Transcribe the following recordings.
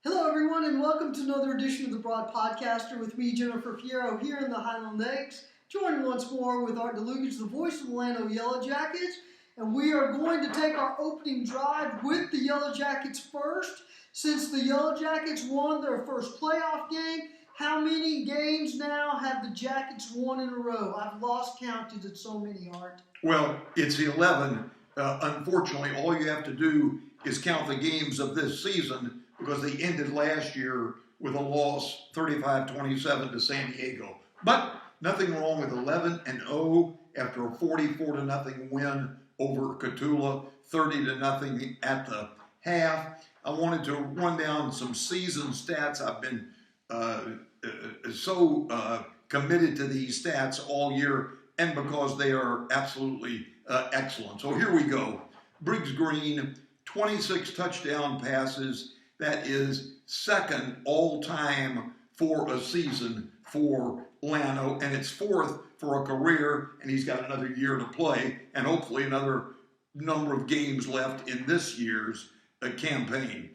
Hello, everyone, and welcome to another edition of the Broad Podcaster with me, Jennifer Fierro, here in the Llano Lakes, joined once more with Art Dlugach, the voice of the Llano Yellow Jackets, and we are going to take our opening drive with the Yellow Jackets first. Since the Yellow Jackets won their first playoff game, how many games now have the Jackets won in a row? I've lost count because it's so many, Art. Well, it's 11. Unfortunately, all you have to do is count the games of this season because they ended last year with a loss 35-27 to San Diego. But nothing wrong with 11-0 after a 44-0 win over Cotulla, 30-0 at the half. I wanted to run down some season stats. I've been so committed to these stats all year, and because they are absolutely excellent. So here we go. Briggs Green, 26 touchdown passes. That is second all-time for a season for Llano, and it's fourth for a career, and he's got another year to play, and hopefully another number of games left in this year's campaign.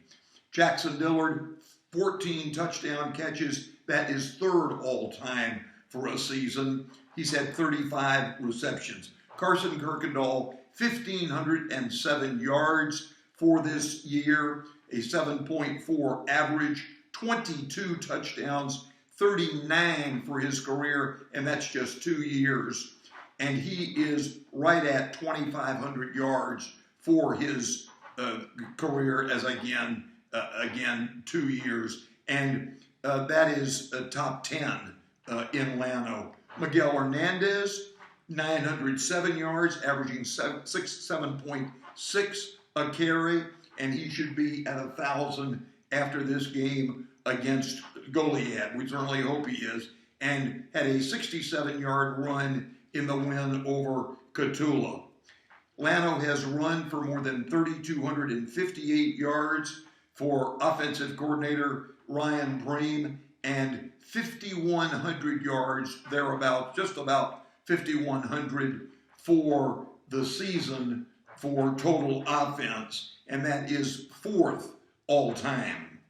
Jackson Dillard, 14 touchdown catches. That is third all-time for a season. He's had 35 receptions. Carson Kirkendall, 1,507 yards for this year, a 7.4 average, 22 touchdowns, 39 for his career, and that's just 2 years. And he is right at 2,500 yards for his career as again 2 years. And that is top 10 in Llano. Miguel Hernandez, 907 yards, averaging 7.6 a carry, and he should be at 1,000 after this game against Goliad. We certainly hope he is, and had a 67-yard run in the win over Cotulla. Llano has run for more than 3,258 yards for offensive coordinator Ryan Bream, and 5,100 yards, thereabouts, just about 5,100 for the season for total offense, and that is fourth all-time.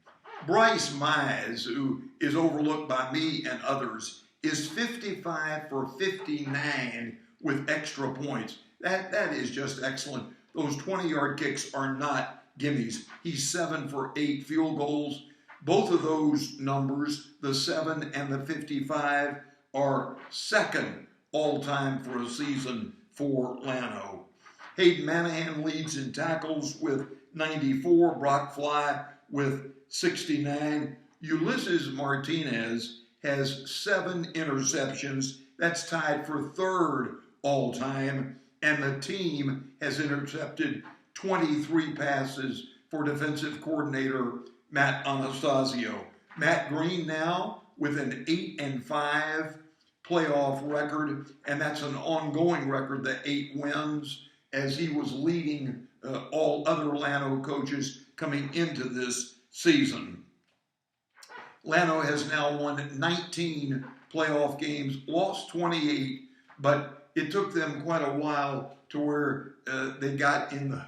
Bryce Mize, who is overlooked by me and others, is 55 for 59 with extra points. That is just excellent. Those 20-yard kicks are not gimmies. He's 7 for 8 field goals. Both of those numbers, the 7 and the 55, are second all-time for a season for Llano. Hayden Manahan leads in tackles with 94, Brock Fly with 69. Ulysses Martinez has 7 interceptions. That's tied for third all-time, and the team has intercepted 23 passes for defensive coordinator Matt Anastasio. Matt Green now with an 8-5 playoff record, and that's an ongoing record, the 8 wins, as he was leading all other Llano coaches coming into this season. Llano has now won 19 playoff games, lost 28, but it took them quite a while to where they got in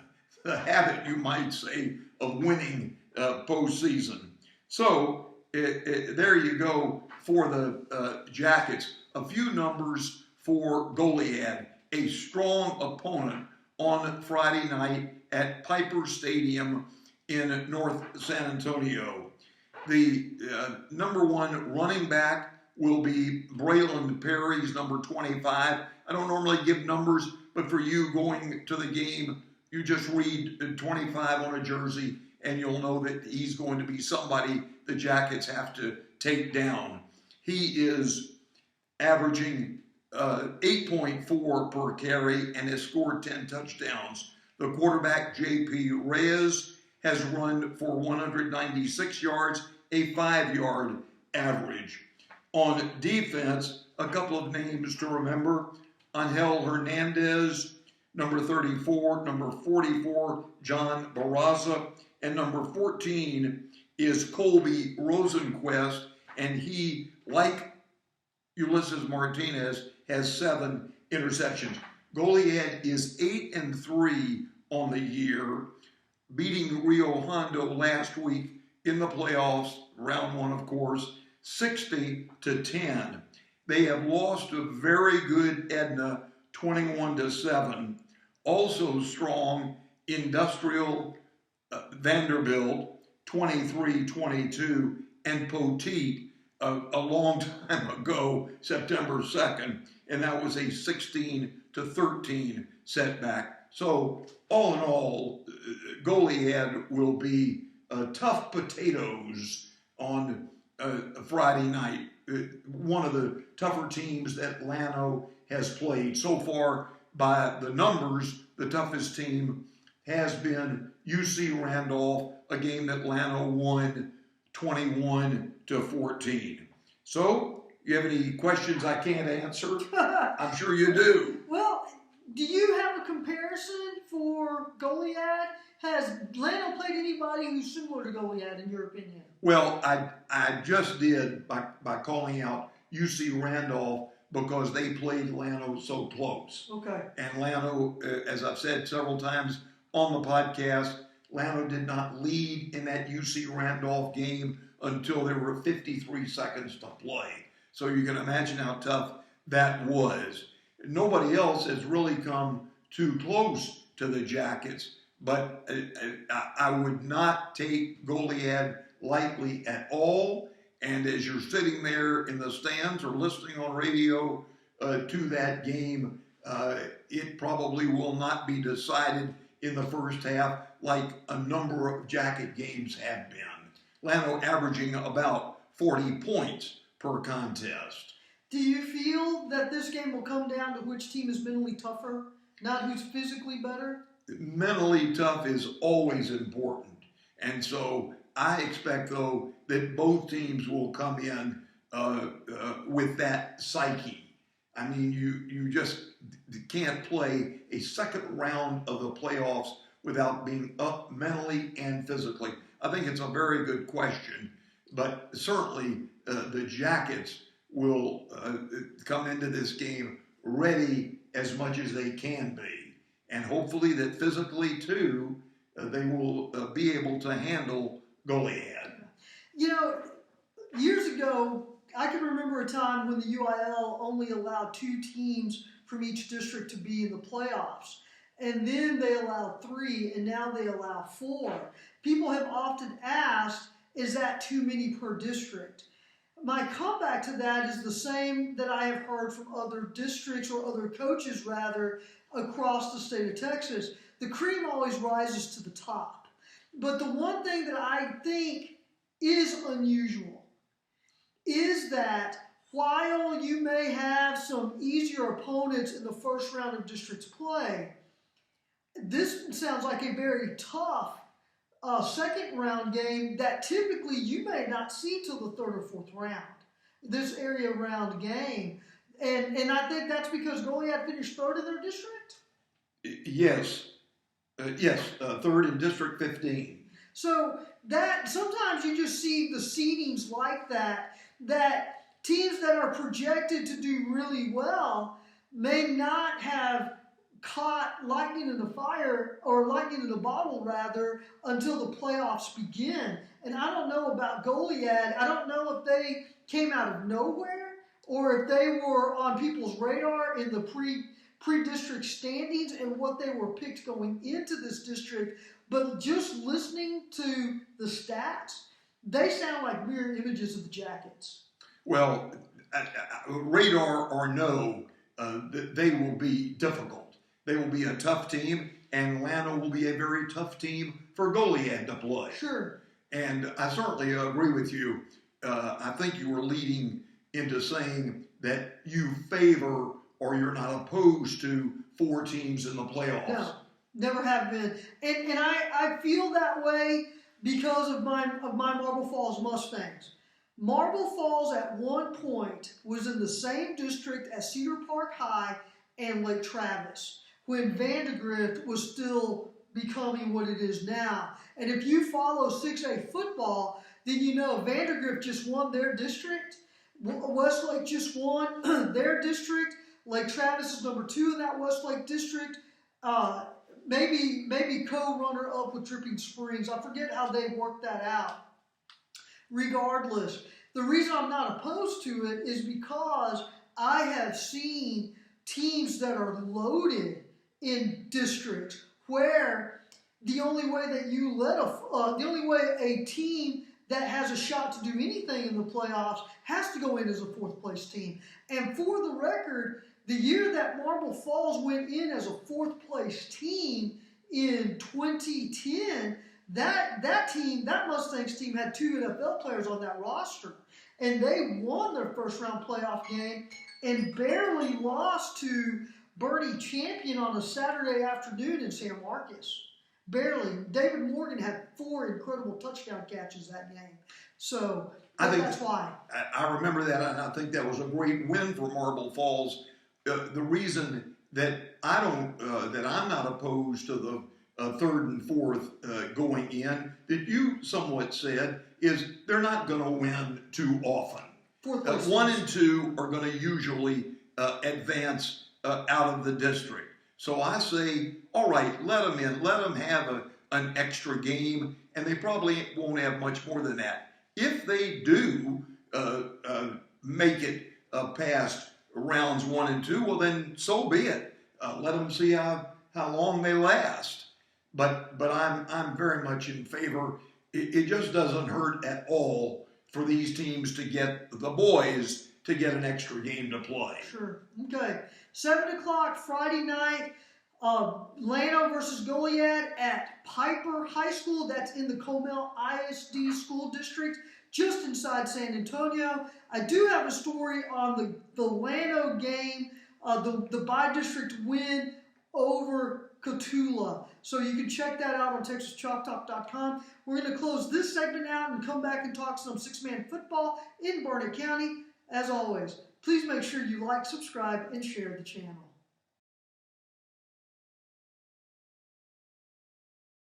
the habit, you might say, of winning postseason. So there you go for the Jackets. A few numbers for Goliad, a strong opponent on Friday night at Pieper Stadium in North San Antonio. The number 1 running back will be Braylon Perry. He's number 25. I don't normally give numbers, but for you going to the game, you just read 25 on a jersey, and you'll know that he's going to be somebody the Jackets have to take down. He is averaging 8.4 per carry and has scored 10 touchdowns. The quarterback, J.P. Reyes, has run for 196 yards, a 5-yard average. On defense, a couple of names to remember. Angel Hernandez, number 34, number 44, John Barraza, and number 14 is Colby Rosenquist, and he, like Ulysses Martinez, has 7 interceptions. Goliad is 8-3 on the year, beating Rio Hondo last week in the playoffs, round one, of course, 60-10. They have lost to very good Edna, 21-7. Also strong Industrial Vanderbilt, 23-22, and Poteet a long time ago, September 2nd, and that was a 16-13 setback. So all in all, Goliad will be tough potatoes on Friday night. One of the tougher teams that Llano has played. So far, by the numbers, the toughest team has been UC Randolph, a game that Llano won 21-14. So, you have any questions I can't answer? I'm sure you do. Well, do you have a comparison for Goliad? Has Llano played anybody who's similar to Goliad, in your opinion? Well, I just did by calling out UC Randolph because they played Llano so close. Okay. And Llano, as I've said several times on the podcast, Llano did not lead in that UC Randolph game until there were 53 seconds to play. So you can imagine how tough that was. Nobody else has really come too close to the Jackets, but I would not take Goliad lightly at all. And as you're sitting there in the stands or listening on radio to that game, it probably will not be decided in the first half like a number of Jacket games have been. Llano averaging about 40 points per contest. Do you feel that this game will come down to which team is mentally tougher, not who's physically better? Mentally tough is always important. And so I expect, though, that both teams will come in with that psyche. I mean, you just can't play a second round of the playoffs without being up mentally and physically. I think it's a very good question, but certainly the Jackets will come into this game ready as much as they can be. And hopefully that physically, too, they will be able to handle Goliad. You know, years ago, I can remember a time when the UIL only allowed 2 teams from each district to be in the playoffs. And then they allowed 3, and now they allow 4. People have often asked, is that too many per district? My comeback to that is the same that I have heard from other districts or other coaches, rather, across the state of Texas. The cream always rises to the top. But the one thing that I think is unusual is that while you may have some easier opponents in the first round of districts play, this sounds like a very tough second round game that typically you may not see till the 3rd or 4th round. This area round game. And I think that's because Goliad finished 3rd in their district? Yes. Yes, 3rd in District 15. So that sometimes you just see the seedings like that teams that are projected to do really well may not have caught lightning in the fire, or lightning in the bottle rather, until the playoffs begin. And I don't know about Goliad. I don't know if they came out of nowhere or if they were on people's radar in the pre-district standings and what they were picked going into this district. But just listening to the stats, they sound like mirror images of the Jackets. Well, radar or no, they will be difficult. They will be a tough team, and Llano will be a very tough team for Goliad to play. Sure. And I certainly agree with you. I think you were leading into saying that you favor or you're not opposed to 4 teams in the playoffs. No, never have been. And I feel that way because of my Marble Falls Mustangs. Marble Falls at one point was in the same district as Cedar Park High and Lake Travis, when Vandegrift was still becoming what it is now. And if you follow 6A football, then you know Vandegrift just won their district. Westlake just won their district. Lake Travis is number 2 in that Westlake district. Maybe co-runner up with Dripping Springs. I forget how they worked that out. regardless. The reason I'm not opposed to it is because I have seen teams that are loaded in districts where the only way that the only way a team that has a shot to do anything in the playoffs has to go in as a fourth place team. And for the record, the year that Marble Falls went in as a fourth place team in 2010, that Mustangs team had 2 NFL players on that roster. And they won their first round playoff game and barely lost to Bernie Champion on a Saturday afternoon in San Marcos. Barely. David Morgan had 4 incredible touchdown catches that game. So that's why. I remember that, and I think that was a great win for Marble Falls. The reason that I'm not opposed to the third and fourth going in that you somewhat said is they're not going to win too often. 1 and 2 are going to usually advance out of the district. So I say, all right, let them in. Let them have an extra game, and they probably won't have much more than that. If they do make it past rounds 1 and 2, well, then so be it. Let them see how long they last. But I'm very much in favor. It just doesn't hurt at all for these teams to get the boys to get an extra game to play. Sure. Okay. 7 o'clock Friday night, Llano versus Goliad at Pieper High School. That's in the Comal ISD School District, just inside San Antonio. I do have a story on the Llano game, the by-district win over Cotulla. So you can check that out on TexasChalkTalk.com. We're going to close this segment out and come back and talk some six-man football in Barnett County. As always, please make sure you like, subscribe, and share the channel.